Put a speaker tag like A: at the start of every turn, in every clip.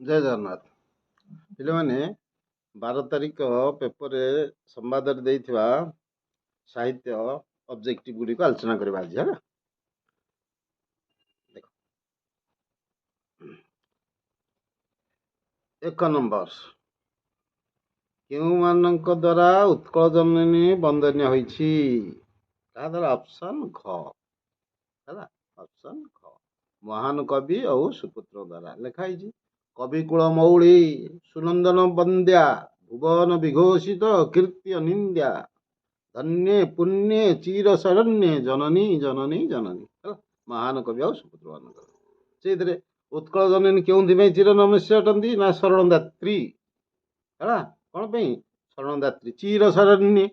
A: जय जगन्नाथ ପିଲାମାନେ 12 ତାରିଖ ପେପରରେ ସମ୍ବାଦରେ ଦେଇଥିବା ସାହିତ୍ୟ ଅବଜେକ୍ଟିଭ ଗୁଡ଼ିକୁ ଆଲୋଚନା କରିବା ଆଜି ହେଲା। ଦେଖ 1 ନମ୍ବର କେଉଁମାନଙ୍କ ଦ୍ୱାରା ଉତ୍କଳ ଜନନୀ ବନ୍ଦନୀୟ ହୋଇଛି? ତାହା ଦ୍ୱାରା ଅପସନ୍ ଘ ହେଲା। ଅପସନ୍ ଘ ମହାନ କବି ଆଉ ସୁପୁତ୍ର ଦ୍ୱାରା ଲେଖା ହେଇଛି। କବିକୁଳ ମୌଳି ସୁନନ୍ଦନ ବନ୍ଦ୍ୟା ଭୁବନ ବିଘୋଷିତ କୀର୍ତ୍ତି ଅନିନ୍ଦ୍ୟା ଧନ୍ୟେ ପୁଣ୍ୟେ ଚିର ଶରଣ୍ୟେ ଜନନୀ ଜନନୀ ଜନନୀ ହେଲା। ମହାନ କବି ଆଉ ସୁପୁତ୍ର ମାନଙ୍କର ସେଇଥିରେ ଉତ୍କଳ ଜନନୀ କେଉଁଥିପାଇଁ ଚିର ନମସ୍ୟ ଅଟନ୍ତି? ନା ଶରଣଦାତ୍ରୀ ହେଲା। କ'ଣ ପାଇଁ? ଶରଣଦାତ୍ରୀ ଚିର ଶରଣ୍ୟେ।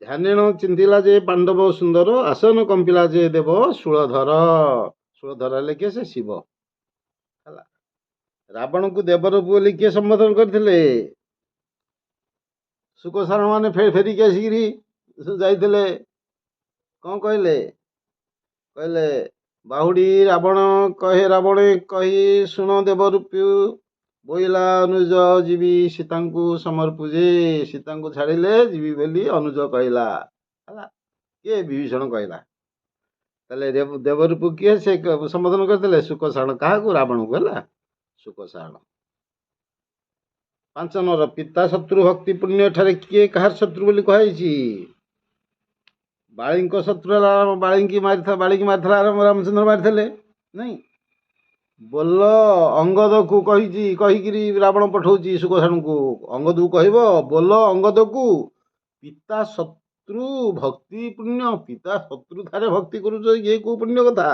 A: ଧ୍ୟାନେଣ ଚିନ୍ତିଲା ଯେ ପାଣ୍ଡବ ସୁନ୍ଦର ଆସନ କମ୍ପିଲା ଯେ ଦେବ ଶୂଳଧର। ଶୂଳଧର ହେଲେ କିଏ? ସେ ଶିବ ହେଲା। ରାବଣକୁ ଦେବରୂପ ବୋଲି କିଏ ସମ୍ಬೋଧନ କରିଥିଲେ? ଶୁକସାରଣ ମାନେ ଫେରିକି ଆସିକିରି ଯାଇଥିଲେ। କ'ଣ କହିଲେ? କହିଲେ ବାହୁଡ଼ି ରାବଣ କହେ ରାବଣେ କହି ଶୁଣ ଦେବରୂପୀ ବୋଇଲା ଅନୁଜ ଯିବି ସୀତାଙ୍କୁ ସମର୍ପୁଜେ। ସୀତାଙ୍କୁ ଛାଡ଼ିଲେ ଯିବି ବୋଲି ଅନୁଜ କହିଲା ହେଲା। କିଏ? ବିଭୀଷଣ କହିଲା। ତାହେଲେ ଦେବରୂପ କିଏ ସେ ସମ୍ಬೋଧନ କରିଥିଲେ? ଶୁକସାରଣ। କାହାକୁ? ରାବଣକୁ ହେଲା। ଶୁକସାରଣ। 5 ନମ୍ବର ପିତା ଶତ୍ରୁ ଭକ୍ତି ପୁଣ୍ୟ ଏଠାରେ କିଏ କାହାର ଶତ୍ରୁ ବୋଲି କୁହାଯାଇଛି? ବାଳୀଙ୍କ ଶତ୍ରୁ ହେଲା। ବାଳୀକି ମାରିଥିଲା ରାମଚନ୍ଦ୍ର ମାରିଥିଲେ ନାଇଁ। ବୋଲ ଅଙ୍ଗଦକୁ କହିକିରି ରାବଣ ପଠଉଛି ଶୁକସାଣକୁ। ଅଙ୍ଗଦକୁ କହିବ ବୋଲ ଅଙ୍ଗଦକୁ ପିତା ଶତ୍ରୁ ଭକ୍ତି ପୁଣ୍ୟ। ପିତା ଶତ୍ରୁ ଥାରେ ଭକ୍ତି କରୁଛ, ଇଏ କୋଉ ପୁଣ୍ୟ କଥା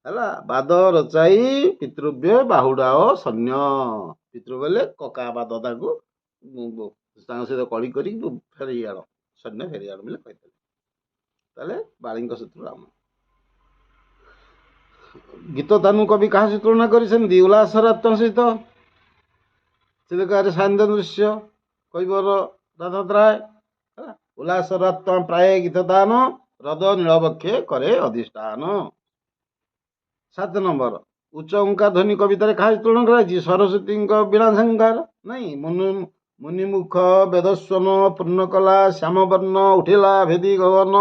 A: ହେଲା। ବାଦ ରଚାଇ ପିତୃବ୍ୟ ବାହୁଡ଼ାଅ ସୈନ୍ୟ। ପିତୃ ବୋଲେ କକା ବା ଦାଦାକୁ ତାଙ୍କ ସହିତ କଳି କରିକି ଫେରେଇ ଆଣ, ସୈନ୍ୟ ଫେରେଇ ଆଣ ବୋଲି କହିଥିଲେ। ତାହେଲେ ବାଳୀଙ୍କ ଶତ୍ରୁ ରାମ। ଗୀତ ତାନୁ କବି କାହା ସହିତ ତୁଳନା କରିଛନ୍ତି? ଉଲ୍ଲାସରାତ୍ମା ସହିତ। ଚିଲିକାରେ ସାନ୍ଧ୍ୟ ଦୃଶ୍ୟ କୈବର ଦତ୍ତାତ୍ରାୟ ହେଲା। ଉଲ୍ଲାସରାତ୍ମା ପ୍ରାୟ ଗୀତ ଦାନ ହ୍ରଦ ନୀଳବକ୍ଷେ କରେ ଅଧିଷ୍ଠାନ। 7 ନମ୍ବର ଉଚ୍ଚ ଓଙ୍କାର ଧ୍ୱନି କବିତାରେ କାହା ତୁଳନା କରାଯାଇଛି? ସରସ୍ୱତୀଙ୍କ ବୀଣା ଝଙ୍କାର ନାଇଁ। ମୁନିମୁଖ ବେଦସ୍ୱନ ପୂର୍ଣ୍ଣ କଲା ଶ୍ୟାମବର୍ଣ୍ଣ ଉଠିଲା ଭେଦି ଗଗନ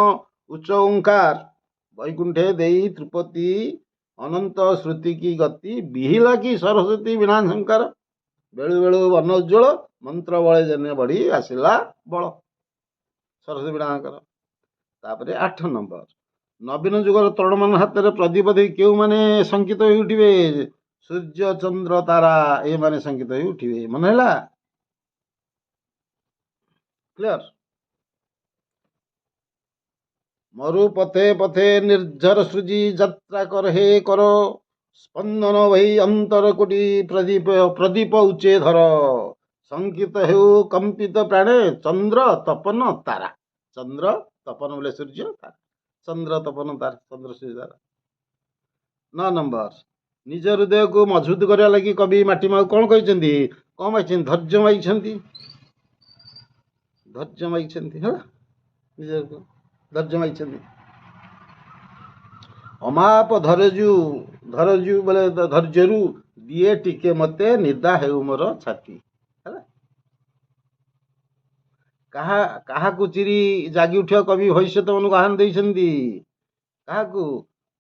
A: ଉଚ୍ଚ ଓଙ୍କାର ବୈକୁଣ୍ଠେ ଦେଇ ତୃପତି ଅନନ୍ତ ଶ୍ରୁତି କି ଗତି ବିହିଲା କି ସରସ୍ୱତୀ ବୀଣା ଝଙ୍କାର ବେଳୁ ବେଳୁ ବର୍ଣ୍ଣ ଉଜ୍ଜ୍ୱଳ ମନ୍ତ୍ର ବଳେ ଜନେ ବଢ଼ି ଆସିଲା ବଳ। ସରସ୍ୱତୀ ବୀଣା ଝଙ୍କାର। ତାପରେ 8 ନମ୍ବର ନବୀନ ଯୁଗର ତରୁଣମାନ ହାତରେ ପ୍ରଦୀପ ଦେଇ କେଉଁମାନେ ଶଙ୍କିତ ହୋଇ ଉଠିବେ? ସୂର୍ଯ୍ୟ ଚନ୍ଦ୍ର ତାରା ଏମାନେ ଶଙ୍କିତ ହୋଇ ଉଠିବେ। ମନେ ହେଲା? କ୍ଲିୟର? ମରୁ ପଥେ ପଥେ ନିର୍ଝର ସୃଜି ଯାତ୍ରା କର ହେ କର ସ୍ପନ୍ଦନ ବହି ଅନ୍ତର କୋଟି ପ୍ରଦୀପ ଉଚ୍ଚେ ଧର ଶଙ୍କିତ ହେଉ କମ୍ପିତ ପ୍ରାଣେ ଚନ୍ଦ୍ର ତପନ ତାରା। ଚନ୍ଦ୍ର ତପନ ବୋଲେ ସୂର୍ଯ୍ୟ, ତାରା ଚନ୍ଦ୍ର ତପନ ତାରା, ଚନ୍ଦ୍ର ସୂର୍ଯ୍ୟ ତାରା। 9 ନମ୍ବର ନିଜ ହୃଦୟକୁ ମଜବୁତ କରିବା ଲାଗି କବି ମାଟିମାକୁ କ'ଣ କହିଛନ୍ତି? କ'ଣ ମାଗିଛନ୍ତି? ଧୈର୍ଯ୍ୟ ମାଗିଛନ୍ତି। ଧୈର୍ଯ୍ୟ ମାଗିଛନ୍ତି ହେଲା। ନିଜକୁ ଧୈର୍ଯ୍ୟ ମାଗିଛନ୍ତି। ଅମାପ ଧରଜୁ ବୋଲେ ଧୈର୍ଯ୍ୟରୁ ଦିଏ ଟିକେ ମତେ ନିଦା ହେଉ ମୋର ଛାତି ହେଲା। କାହାକୁ ଚିରି ଜାଗି ଉଠିବା କବି ଭବିଷ୍ୟତ ମାନଙ୍କୁ ଆହ୍ୱାନ ଦେଇଛନ୍ତି? କାହାକୁ?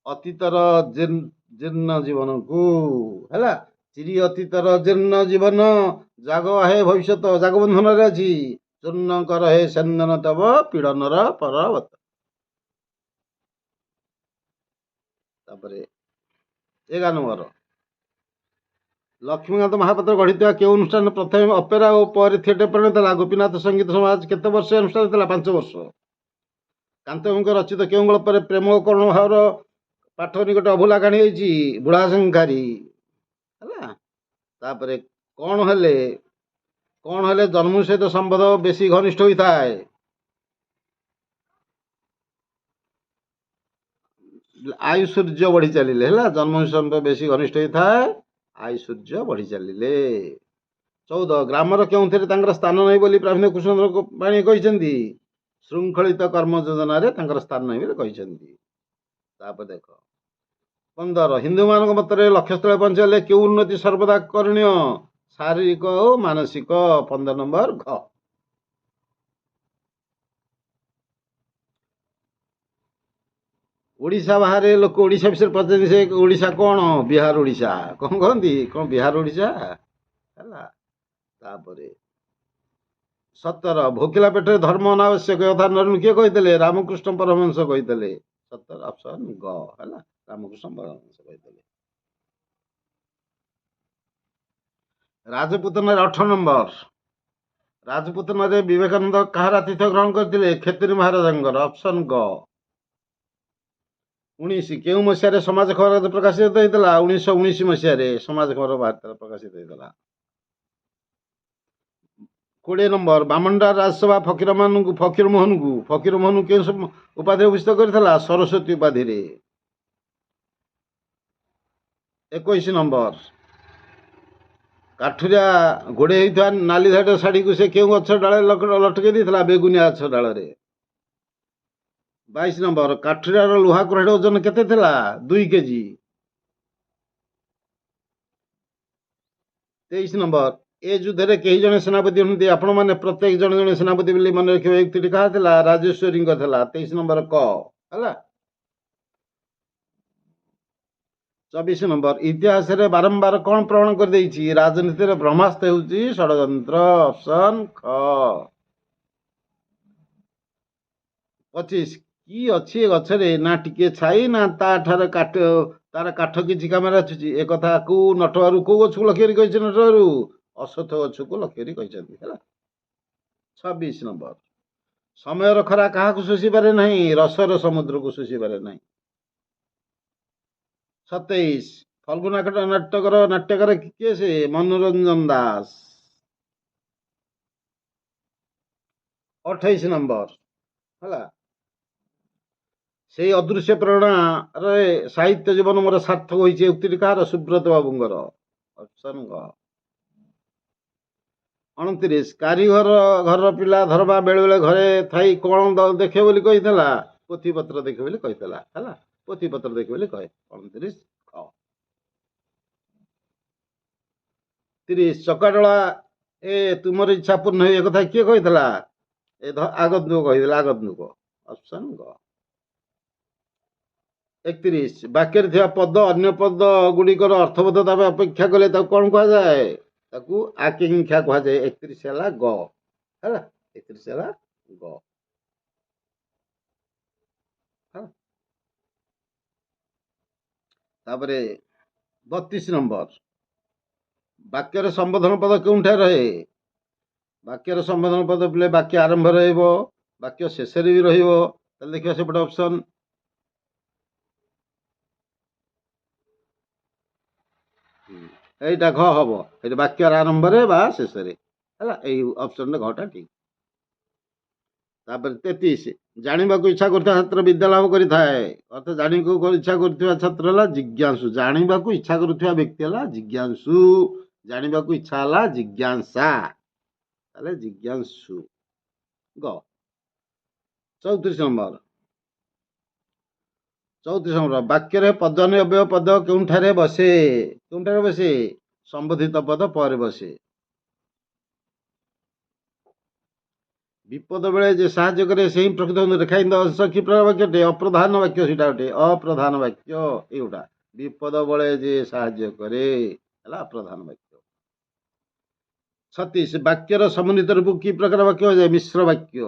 A: ଅତୀତର ଜୀର୍ଣ୍ଣ ଜୀବନକୁ ହେଲା। ଚିରି ଅତୀତର ଜୀର୍ଣ୍ଣ ଜୀବନ ଜାଗ ହେ ଭବିଷ୍ୟତ ଜାଗବନ୍ଧନରେ ଅଛି। ଚୂର୍ଣ୍ଣ କର ହେ ଚନ୍ଦନ ତବ ପୀଡ଼ନର ପର୍ବତ। ତାପରେ 11 ନମ୍ବର ଲକ୍ଷ୍ମୀକାନ୍ତ ମହାପାତ୍ର ଗଢ଼ିଥିବା କେଉଁ ଅନୁଷ୍ଠାନ ପ୍ରଥମେ ଅପେରା ଓ ପରେ ଥିଏଟର ପରିଣତ ହେଲା? ଗୋପୀନାଥ ସଙ୍ଗୀତ ସମାଜ। କେତେ ବର୍ଷ ଅନୁଷ୍ଠାନ ଥିଲା? 5 ବର୍ଷ। କାନ୍ତବାବୁଙ୍କ ରଚିତ କେଉଁ ଗଳ୍ପରେ ପ୍ରେମ ଓ କରୁଣ ଭାବର ପାଠ ନିକଟ ଅଭୁଲା କାହାଣୀ ହେଇଛି? ବୁଢ଼ା ଶଙ୍ଖାରୀ ହେଲା। ତାପରେ କ'ଣ ହେଲେ ଜନ୍ମ ସହିତ ସମ୍ବନ୍ଧ ବେଶୀ ଘନିଷ୍ଠ ହୋଇଥାଏ? ଆୟୁସୂର୍ଯ୍ୟ ବଢ଼ି ଚାଲିଲେ ହେଲା। ଜନ୍ମ ସହିତ ବେଶୀ ଘନିଷ୍ଠ ହୋଇଥାଏ ଆୟୁସୂର୍ଯ୍ୟ ବଢ଼ି ଚାଲିଲେ। 14 ଗ୍ରାମର କେଉଁଥିରେ ତାଙ୍କର ସ୍ଥାନ ନାହିଁ ବୋଲି ପ୍ରାବୀଣ୍ୟ କୃଷ୍ଣଚନ୍ଦ୍ର ପାଣି କହିଛନ୍ତି? ଶୃଙ୍ଖଳିତ କର୍ମ ଯୋଜନାରେ ତାଙ୍କର ସ୍ଥାନ ନାହିଁ ବୋଲି କହିଛନ୍ତି। ତାପରେ ଦେଖ 15 ହିନ୍ଦୁମାନଙ୍କ ମତରେ ଲକ୍ଷ୍ୟସ୍ଥଳେ ପହଞ୍ଚିଲେ କେଉଁ ଉନ୍ନତି ସର୍ବଦା କରଣୀୟ? ଶାରୀରିକ ଓ ମାନସିକ। 15 ନମ୍ବର ଘ। ଓଡ଼ିଶା ବାହାରେ ଲୋକ ଓଡ଼ିଶା ବିଷୟରେ ପଚାରନ୍ତି, ସେ ଓଡ଼ିଶା କଣ? ବିହାର ଓଡ଼ିଶା। କଣ କହନ୍ତି? କଣ ବିହାର ଓଡ଼ିଶା ହେଲା। ତାପରେ 17 ଭୋକିଲା ପେଟରେ ଧର୍ମ ଅନାବଶ୍ୟକ କଥା ନରେନ୍ଦ୍ର କିଏ କହିଥିଲେ? ରାମକୃଷ୍ଣ ପରମହଂସ କହିଥିଲେ। 17 ଅପସନ୍ ଗ ହେଲା, ରାମକୃଷ୍ଣ ପରମହଂସ କହିଥିଲେ। ରାଜପୁତନାରେ 18 ନମ୍ବର, ରାଜପୁତନାରେ ବିବେକାନନ୍ଦ କାହାର ଆତିଥ୍ୟ ଗ୍ରହଣ କରିଥିଲେ? କ୍ଷେତ୍ରୀ ମହାରାଜାଙ୍କର। ଅପସନ୍ ଗ। 19 କେଉଁ ମସିହାରେ ସମାଜ ଖବର ପ୍ରକାଶିତ ହେଇଥିଲା? 1919 ମସିହାରେ ସମାଜ ଖବର ପ୍ରକାଶିତ ହେଇଥିଲା। 20 ନମ୍ବର ବାମଣ୍ଡା ରାଜସଭା ଫକୀରମୋହନଙ୍କୁ କେଉଁ ଉପାଧିରେ ଭୂଷିତ କରିଥିଲା? ସରସ୍ୱତୀ ଉପାଧିରେ। 21 ନମ୍ବର କାଠୁରିଆ ଘୋଡେଇ ହେଇଥିବା ନାଲି ଧାଟ ଶାଢୀକୁ ସେ କେଉଁ ଗଛ ଡାଳରେ ଲଟକେଇ ଦେଇଥିଲା? ବେଗୁନିଆ ଗଛ ଡାଳରେ। 22 ନମ୍ବର କାଠୁରିଆର ଲୁହା କୁରାଢି ଓଜନ କେତେ ଥିଲା? 2 କେଜି। 23 ନମ୍ବର ଏ ଯୁଦ୍ଧରେ କେହି ଜଣେ ସେନାପତି ହୁଅନ୍ତି? ଆପଣମାନେ ପ୍ରତ୍ୟେକ ଜଣେ ଜଣେ ସେନାପତି ବୋଲି ମନେ ରଖିବେ। ବ୍ୟକ୍ତିଟି କାହା ଥିଲା? ରାଜେଶ୍ୱରୀଙ୍କ ଥିଲା। 23 ନମ୍ବର କ ହେଲା। 24 ନମ୍ବର ଇତିହାସରେ ବାରମ୍ବାର କଣ ପ୍ରମାଣ କରିଦେଇଛି? ରାଜନୀତିରେ ବ୍ରହ୍ମାସ୍ତ୍ର ହେଉଛି ଷଡ଼ଯନ୍ତ୍ର। ଅପସନ୍ ଖ। 25 କି ଅଛି ଏ ଗଛରେ? ନା ଟିକିଏ ଛାଇ ନା ତାର କାଠ କିଛି କାମରେ ଆସୁଛି। ଏ କଥାକୁ ନଟବାରୁ କୋଉ ଗଛକୁ ଲକ୍ଷ୍ୟ କରି କହିଛନ୍ତି? ନଟବାରୁ ଅଶ୍ୱତ୍ଥ ଗଛକୁ ଲକ୍ଷ୍ୟ କରି କହିଛନ୍ତି ହେଲା। 26 ନମ୍ବର ସମୟର ଖରା କାହାକୁ ଶୋଷିପାରେ ନାହିଁ? ରସର ସମୁଦ୍ରକୁ ଶୋଷିପାରେ ନାହିଁ। 27 ଫଲ୍ଗୁ ନାଟ୍ୟକାର କିଏ ସେ? ମନୋରଞ୍ଜନ ଦାସ। 28 ନମ୍ବର ହେଲା ସେଇ ଅଦୃଶ୍ୟ ପ୍ରେରଣାରେ ସାହିତ୍ୟ ଜୀବନ ମୋର ସାର୍ଥକ ହୋଇଛି। ଉକ୍ତିଟି କାହାର? ସୁବ୍ରତ ବାବୁଙ୍କର। ଅପସନ୍ ଗ। 29 କାରିଗର ଘରର ପିଲା ଧର୍ମା ବେଳେ ବେଳେ ଘରେ ଥାଇ କଣ ଦେଖେ ବୋଲି କହିଥିଲା? ପୋଥିପତ୍ର ଦେଖେ ବୋଲି କହିଥିଲା ହେଲା। ପୋଥିପତ୍ର ଦେଖେ ବୋଲି କହେ। 29 ଖ। 30 ଚକାଡୋଳା ତୁମର ଇଚ୍ଛା ପୂର୍ଣ୍ଣ ହୁଏ ଏ କଥା କିଏ କହିଥିଲା? ଆଗନ୍ତୁକ କହିଥିଲା। ଆଗନ୍ତୁକ। ଅପସନ୍ ଗ। 31 ବାକ୍ୟରେ ଥିବା ପଦ ଅନ୍ୟ ପଦ ଗୁଡ଼ିକର ଅର୍ଥବୋଧତା ପାଇଁ ଅପେକ୍ଷା କଲେ ତାକୁ କଣ କୁହାଯାଏ? ତାକୁ ଆକାଂକ୍ଷା କୁହାଯାଏ। 31 ହେଲା ଗ ହେଲା। 31 ହେଲା ଗ। ତାପରେ 32 ନମ୍ବର ବାକ୍ୟରେ ସମ୍ବୋଧନ ପଦ କେଉଁଠାରେ ରହେ? ବାକ୍ୟର ସମ୍ବୋଧନ ପଦ ପିଲେ ବାକ୍ୟ ଆରମ୍ଭ ରହିବ, ବାକ୍ୟ ଶେଷରେ ବି ରହିବ। ତାହେଲେ ଦେଖିବା ସେପଟେ ଅପସନ୍ এইটা ଘ ହବ। ଏଠି ବାକ୍ୟର ଆରମ୍ଭରେ ବା ଶେଷରେ ହେଲା। ଏଇ ଅପସନରେ ଘଟା ଠିକ। ତାପରେ 33 ଜାଣିବାକୁ ଇଚ୍ଛା କରୁଥିବା ଛାତ୍ର ବିଦ୍ୟା ଲାଭ କରିଥାଏ। ଅର୍ଥାତ ଜାଣିବାକୁ ଇଚ୍ଛା କରୁଥିବା ଛାତ୍ର ହେଲା ଜିଜ୍ଞାସୁ। ଜାଣିବାକୁ ଇଚ୍ଛା କରୁଥିବା ବ୍ୟକ୍ତି ହେଲା ଜିଜ୍ଞାସୁ। ଜାଣିବାକୁ ଇଚ୍ଛା ହେଲା ଜିଜ୍ଞାସା। ତାହେଲେ ଜିଜ୍ଞାସୁ ଗ। 34 ନମ୍ବର ବାକ୍ୟରେ ପଦନୀ ଅବ୍ୟୟ ପଦ କେଉଁଠାରେ ବସେ? କେଉଁଠାରେ ବସେ? ସମ୍ବୋଧିତ ପଦ ପରେ ବସେ। ବିପଦ ବେଳେ ଯେ ସାହାଯ୍ୟ କରେ ସେହି ପ୍ରକୃତ ରେଖାଇନ୍ଦ ଅଂଶ କି ପ୍ରକାର ବାକ୍ୟ ଅଟେ? ଅପ୍ରଧାନ ବାକ୍ୟ ସେଇଟା ଅଟେ। ଅପ୍ରଧାନ ବାକ୍ୟ ଏଇଗୁଟା। ବିପଦ ବେଳେ ଯେ ସାହାଯ୍ୟ କରେ ହେଲା ଅପ୍ରଧାନ ବାକ୍ୟ। 36 ବାକ୍ୟର ସମନ୍ୱିତ ରୂପ କି ପ୍ରକାର ବାକ୍ୟ କୁହାଯାଏ? ମିଶ୍ର ବାକ୍ୟ।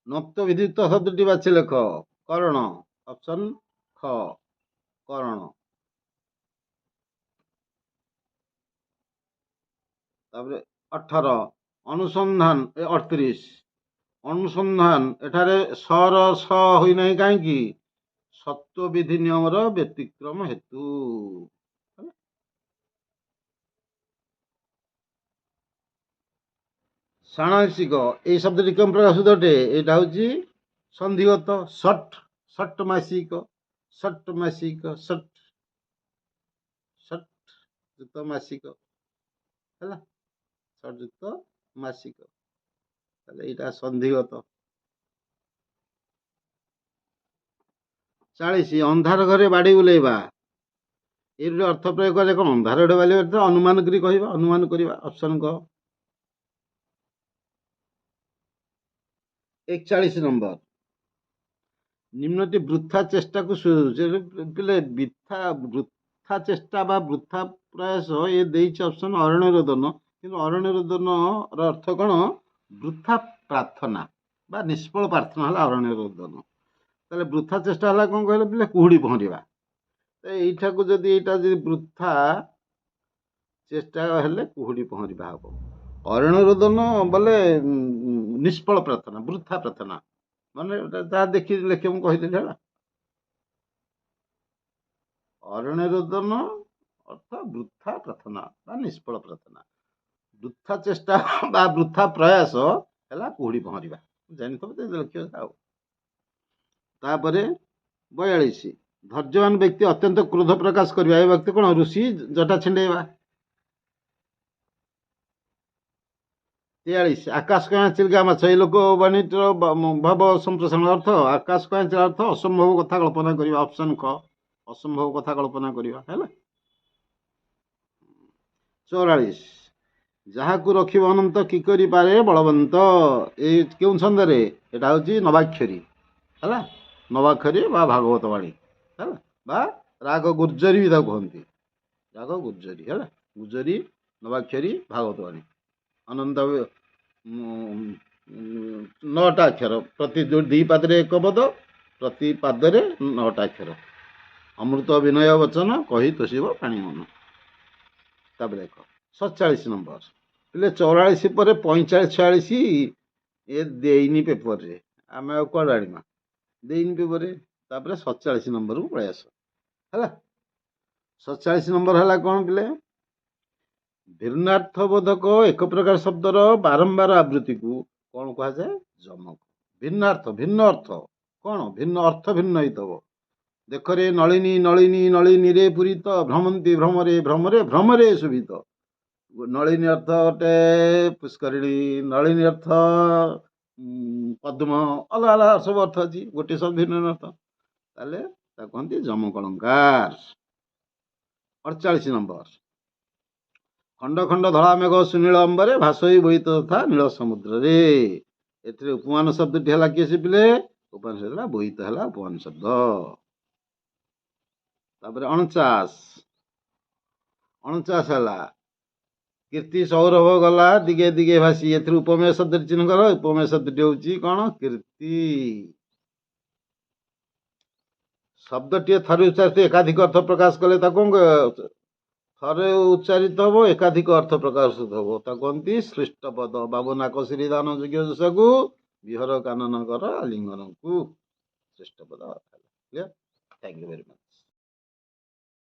A: ନକ୍ତ ବିଦ୍ୟୁକ୍ତ ଶବ୍ଦଟି ବାଛି ଲେଖ। କରଣ। ଅପସନ୍ ଖ କରଣ। ତାପରେ 18 ଅନୁସନ୍ଧାନ 38 ଅନୁସନ୍ଧାନ ଏଠାରେ ସର ସ ହୋଇନାହିଁ କାହିଁକି? ସତ୍ତ୍ୱ ବିଧି ନିୟମର ବ୍ୟତିକ୍ରମ ହେତୁ। ଷାଣ୍ମାସିକ ଏଇ ଶବ୍ଦଟି କେଉଁ ପ୍ରକାର ଶବ୍ଦ ଅଟେ? ଏଇଟା ହଉଛି ସନ୍ଧିଗତ। ଷଟ୍ ମାସିକ ଯୁକ୍ତ ମାସିକ ହେଲା। ଷଟ୍ ଯୁକ୍ତ ମାସିକ। ତାହେଲେ ଏଇଟା ସନ୍ଧିଗତ। 40 ଅନ୍ଧାର ଘରେ ବାଡ଼ି ବୁଲେଇବା। ଏଇ ଗୋଟେ ଅର୍ଥ ପ୍ରୟୋଗ କଲେ କ'ଣ ଅନ୍ଧାର ଘରେ ବାଡ଼ି ବୁଲେଇବା ଅନୁମାନ କରି କହିବା, ଅନୁମାନ କରିବା। ଅପସନ୍ କହ। 41 ନମ୍ବର ନିମ୍ନଟି ବୃଥା ଚେଷ୍ଟାକୁ ପିଲେ ବୃଥା ଚେଷ୍ଟା ବା ବୃଥା ପ୍ରୟାସ ଏ ଦେଇଛି ଅପସନ୍ ଅରଣ୍ୟ ରୋଦନ, କିନ୍ତୁ ଅରଣ୍ୟ ରୋଦନର ଅର୍ଥ କ'ଣ ବୃଥା ପ୍ରାର୍ଥନା ବା ନିଷ୍ଫଳ ପ୍ରାର୍ଥନା ହେଲା ଅରଣ୍ୟ ରୋଦନ। ତାହେଲେ ବୃଥା ଚେଷ୍ଟା ହେଲା କ'ଣ କହିଲେ ପିଲେ କୁହୁଡ଼ି ପହଁରିବା। ଏଇଟାକୁ ଯଦି ଏଇଟା ଯଦି ବୃଥା ଚେଷ୍ଟା ହେଲେ କୁହୁଡ଼ି ପହଁରିବା ହବ। ଅରଣ୍ୟ ରୋଦନ ବୋଲେ ନିଷ୍ଫଳ ପ୍ରାର୍ଥନା, ବୃଥା ପ୍ରାର୍ଥନା, ମାନେ ଯାହା ଦେଖି ଲେଖେ ମୁଁ କହିଦେଲି ହେଲା। ଅରଣ୍ୟ ରୋଦନ ଅର୍ଥ ବୃଥା ପ୍ରାର୍ଥନା ବା ନିଷ୍ଫଳ ପ୍ରାର୍ଥନା, ବୃଥା ଚେଷ୍ଟା ବା ବୃଥା ପ୍ରୟାସ ହେଲା କୁହୁଡ଼ି ପହଁରିବା। ଜାଣିଥିବ ତ ଲେଖିବ ଆଉ। ତାପରେ 42 ଧୈର୍ଯ୍ୟବାନ ବ୍ୟକ୍ତି ଅତ୍ୟନ୍ତ କ୍ରୋଧ ପ୍ରକାଶ କରିବା। ଏ ବ୍ୟକ୍ତି କ'ଣ ଋଷି ଜଟା ଛିଣ୍ଡେଇବା। 43 ଆକାଶ କଇଁଆ ଚିଲିକା ମାଛ। ଏଇ ଲୋକବାଣୀର ଭାବ ସମ୍ପ୍ରସାରଣ ଅର୍ଥ ଆକାଶ କଇଁଆ ଚିଲିକା ଅର୍ଥ ଅସମ୍ଭବ କଥା କଳ୍ପନା କରିବା। ଅପସନ୍ କ ଅସମ୍ଭବ କଥା କଳ୍ପନା କରିବା ହେଲା। 44 ଯାହାକୁ ରଖିବ ଅନନ୍ତ କି କରିପାରେ ବଳବନ୍ତ। ଏଇ କେଉଁ ଛନ୍ଦରେ? ଏଟା ହେଉଛି ନବାକ୍ଷରୀ ହେଲା। ନବାକ୍ଷରୀ ବା ଭାଗବତ ବାଣୀ ହେଲା, ବା ରାଗ ଗୁର୍ଜରୀ ବି ତାକୁ କୁହନ୍ତି। ରାଗ ଗୁର୍ଜରୀ ହେଲା, ଗୁର୍ଜରୀ ନବାକ୍ଷରୀ ଭାଗବତ ବାଣୀ। ଅନନ୍ତ 9ଟା ଅକ୍ଷର, ପ୍ରତି ଯୋଉ 2 ପାଦରେ 1 ପଦ, ପ୍ରତି ପାଦରେ 9ଟା ଅକ୍ଷର। ଅମୃତ ବିନୟ ବଚନ କହି ତୋଷିବ ପାଣି ମନ। ତାପରେ ଦେଖ 47 ନମ୍ବର ପିଲେ 44 ପରେ 45 46 ଏ ଦେଇନି ପେପରରେ, ଆମେ ଆଉ କୁଆଡ଼େ ଆଣିବା, ଦେଇନି ପେପରରେ। ତାପରେ 47 ନମ୍ବରକୁ ପଳେଇ ଆସ ହେଲା। 47 ନମ୍ବର ହେଲା କ'ଣ ପିଲେ? ଭିନ୍ନାର୍ଥବୋଧକ ଏକ ପ୍ରକାର ଶବ୍ଦର ବାରମ୍ବାର ଆବୃତ୍ତିକୁ କ'ଣ କୁହାଯାଏ? ଯମକ। ଭିନ୍ନାର୍ଥ, ଭିନ୍ନ ଅର୍ଥ କ'ଣ? ଭିନ୍ନ ଅର୍ଥ ଭିନ୍ନ ହେଇଥିବ। ଦେଖରେ ନଳିନୀ ନଳିନୀ ନଳିନୀରେ ପୂରିତ, ଭ୍ରମନ୍ତି ଭ୍ରମରେ ଭ୍ରମରେ ଭ୍ରମରେ ଶୋଭିତ। ନଳିନୀ ଅର୍ଥ ଗୋଟେ ପୁଷ୍କରିଣୀ, ନଳିନୀ ଅର୍ଥ ପଦ୍ମ, ଅଲଗା ଅଲଗା ସବୁ ଅର୍ଥ ଅଛି, ଗୋଟିଏ ସବୁ ଭିନ୍ନ ଅର୍ଥ। ତାହେଲେ ତାକୁ କହନ୍ତି ଯମକ ଅଳଙ୍କାର। 48 ନମ୍ବର ଖଣ୍ଡ ଖଣ୍ଡ ଧଳା ମେଘ ସୁନୀଳ ଅମ୍ବରେ ଭାସୋଇ ବୋଇତ ତଥା ନୀଳ ସମୁଦ୍ରରେ। ଏଥିରେ ଉପମାନ ଶବ୍ଦଟି ହେଲା କିଏ ସେ ପିଲେ? ଉପମାନ ଶବ୍ଦ ହେଲା ବୋଇତ, ହେଲା ଉପମାନ ଶବ୍ଦ। ତାପରେ 49 ହେଲା କୀର୍ତ୍ତି ସୌରଭ ଗଲା ଦିଗେ ଦିଗେ ଭାସି। ଏଥିରେ ଉପମେୟ ଶବ୍ଦଟି ଚିହ୍ନ କର। ଉପମେୟ ଶବ୍ଦଟି ହେଉଛି କ'ଣ? କୀର୍ତ୍ତି। ଶବ୍ଦଟିଏ ଥରେ ଉଚ୍ଚାରିତ ଏକାଧିକ ଅର୍ଥ ପ୍ରକାଶ କଲେ ତାକୁ ଥରେ ଉଚ୍ଚାରିତ ହବ, ଏକାଧିକ ଅର୍ଥ ପ୍ରକାଶିତ ହବ, ତାକୁ କହନ୍ତି ଶ୍ରେଷ୍ଠ ପଦ। ବାବୁ ନାକ ଶ୍ରୀ ଦାନ ଯୋଗ୍ୟ ଦୋଷକୁ ବିହର କାନନ କର ଆଲିଙ୍ଗନକୁ ଶ୍ରେଷ୍ଠ ପଦ। Thank you very much.